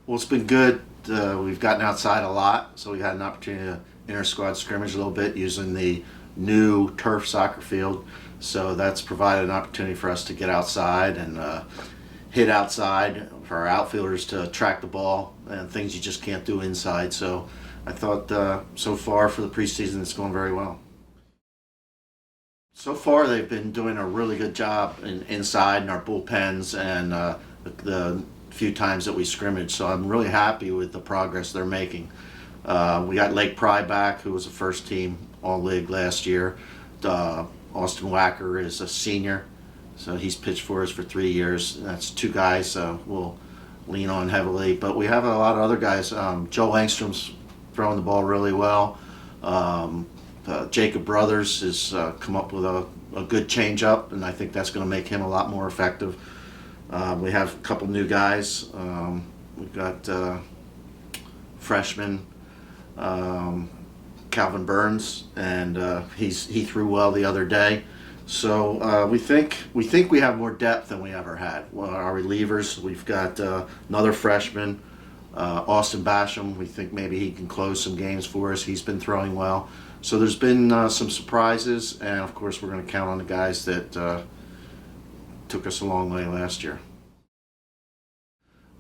Well, it's been good. We've gotten outside a lot, so we had an opportunity to inter-squad scrimmage a little bit using the new turf soccer field. So that's provided an opportunity for us to get outside and hit outside for our outfielders to track the ball and things you just can't do inside. So I thought so far for the preseason it's going very well. So far they've been doing a really good job inside in our bullpens and the few times that we scrimmage. So I'm really happy with the progress they're making. We got Lake Pride back, who was a first team All-League last year. Austin Wacker is a senior, so he's pitched for us for 3 years. That's two guys we'll lean on heavily. But we have a lot of other guys. Joe Langstrom's throwing the ball really well. Jacob Brothers has come up with a good changeup, and I think that's going to make him a lot more effective. We have a couple new guys. We've got freshman Calvin Burns, and he threw well the other day. So we think we have more depth than we ever had. Well, our relievers, we've got another freshman, Austin Basham. We think maybe he can close some games for us. He's been throwing well. So there's been some surprises, and of course we're going to count on the guys that took us a long way last year.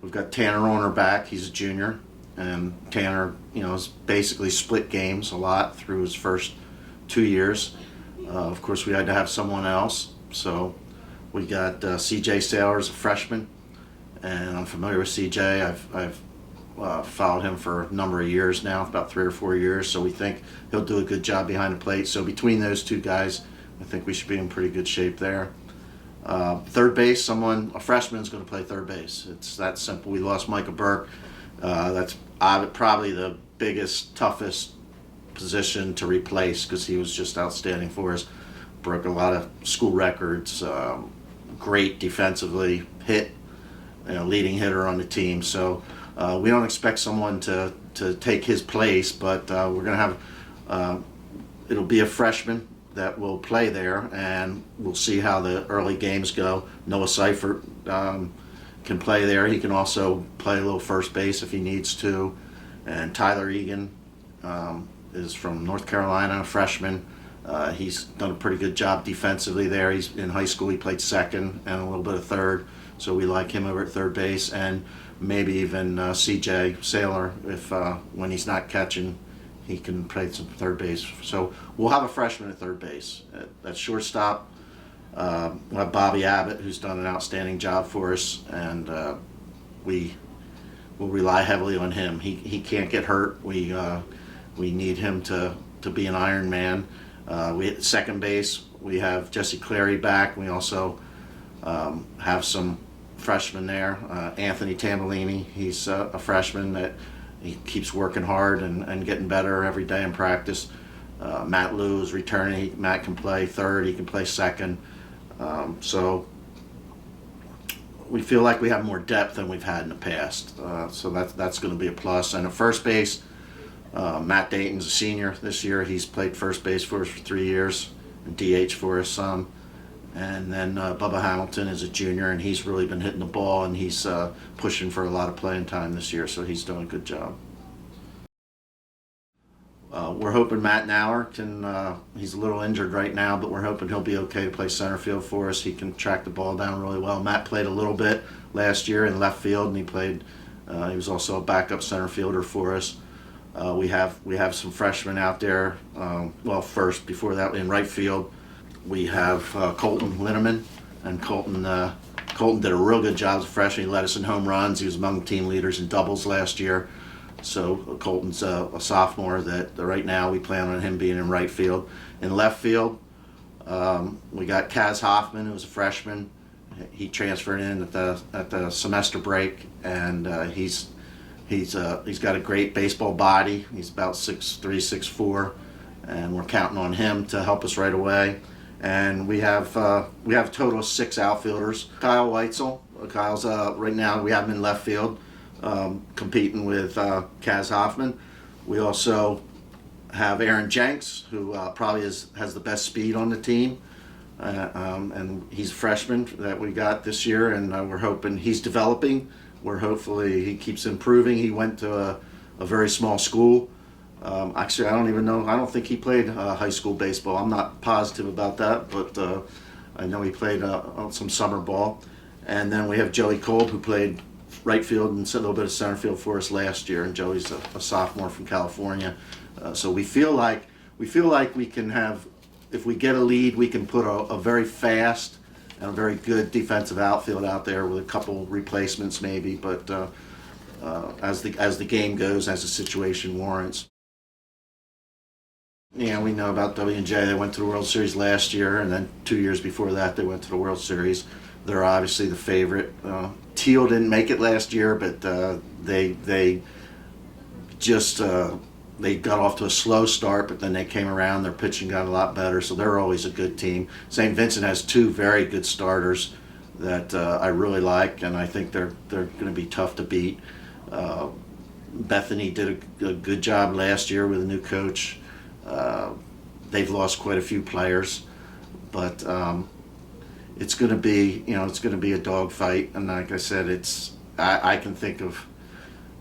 We've got Tanner Owner back. He's a junior, and Tanner, has basically split games a lot through his first 2 years. Of course, we had to have someone else, so we got CJ Sailors, a freshman, and I'm familiar with CJ. I've followed him for a number of years now, about 3 or 4 years, so we think he'll do a good job behind the plate. So between those two guys, I think we should be in pretty good shape there. Third base, a freshman is going to play third base. It's that simple. We lost Micah Burke. That's probably the biggest, toughest position to replace because he was just outstanding for us. Broke a lot of school records, great defensively, leading hitter on the team. So we don't expect someone to take his place, but we're going to have, it'll be a freshman that will play there, and we'll see how the early games go. Noah Seifert can play there. He can also play a little first base if he needs to. And Tyler Egan is from North Carolina, a freshman. He's done a pretty good job defensively there. He's in high school. He played second and a little bit of third, so we like him over at third base. And maybe even CJ Sailor, if when he's not catching, he can play some third base. So we'll have a freshman at third base. At shortstop, we'll have Bobby Abbott, who's done an outstanding job for us, and we will rely heavily on him. He can't get hurt. We need him to be an Iron Man. We at second base, we have Jesse Clary back. We also have some freshmen there. Anthony Tambellini, he's a freshman that he keeps working hard and getting better every day in practice. Matt Liu is returning. Matt can play third. He can play second. So we feel like we have more depth than we've had in the past. So that's going to be a plus. And at first base, Matt Dayton's a senior this year. He's played first base for us for 3 years and DH for us some. And then Bubba Hamilton is a junior, and he's really been hitting the ball, and he's pushing for a lot of playing time this year, so he's doing a good job. We're hoping Matt Nauer he's a little injured right now, but we're hoping he'll be okay to play center field for us. He can track the ball down really well. Matt played a little bit last year in left field, and he was also a backup center fielder for us. We have some freshmen out there. First, before that, in right field, we have Colton Linneman, and Colton did a real good job as a freshman. He led us in home runs. He was among team leaders in doubles last year. So Colton's a sophomore that right now we plan on him being in right field. In left field, we got Kaz Hoffman, who was a freshman. He transferred in at the semester break, and he's got a great baseball body. He's about 6'3", 6'4", and we're counting on him to help us right away. And we have a total of 6 outfielders. Kyle Weitzel. Kyle's right now we have him in left field, competing with Kaz Hoffman. We also have Aaron Jenks, who probably has the best speed on the team, and he's a freshman that we got this year, and we're hoping he's developing. where hopefully he keeps improving. He went to a very small school. Actually, I don't even know. I don't think he played high school baseball. I'm not positive about that, but I know he played some summer ball. And then we have Joey Kolb, who played right field and a little bit of center field for us last year. And Joey's a sophomore from California. So we feel like we can have, if we get a lead, we can put a very fast and a very good defensive outfield out there with a couple replacements maybe. But as the game goes, as the situation warrants. Yeah, we know about W&J. They went to the World Series last year, and then 2 years before that, they went to the World Series. They're obviously the favorite. Teal didn't make it last year, but they just they got off to a slow start, but then they came around. Their pitching got a lot better, so they're always a good team. St. Vincent has two very good starters that I really like, and I think they're going to be tough to beat. Bethany did a good job last year with a new coach. They've lost quite a few players, but it's going to be a dogfight. And like I said, I can think of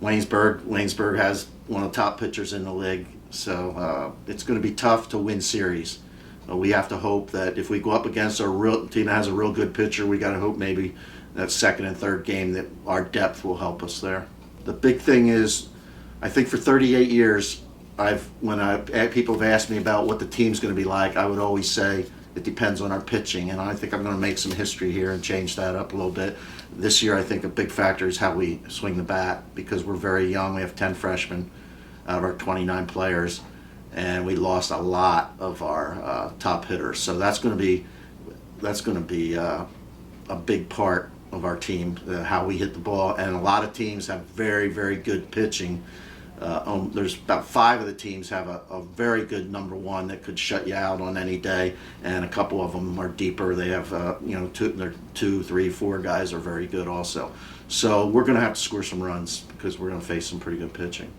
Waynesburg. Waynesburg has one of the top pitchers in the league, so it's going to be tough to win series. We have to hope that if we go up against a real team that has a real good pitcher, we got to hope maybe that second and third game that our depth will help us there. The big thing is, I think for 38 years, when people have asked me about what the team's going to be like, I would always say it depends on our pitching, and I think I'm going to make some history here and change that up a little bit. This year, I think a big factor is how we swing the bat, because we're very young. We have 10 freshmen out of our 29 players, and we lost a lot of our top hitters. So that's going to be a big part of our team, how we hit the ball. And a lot of teams have very, very good pitching. There's about 5 of the teams have a very good number one that could shut you out on any day, and a couple of them are deeper. They have two, three, 4 guys are very good also. So we're going to have to score some runs because we're going to face some pretty good pitching.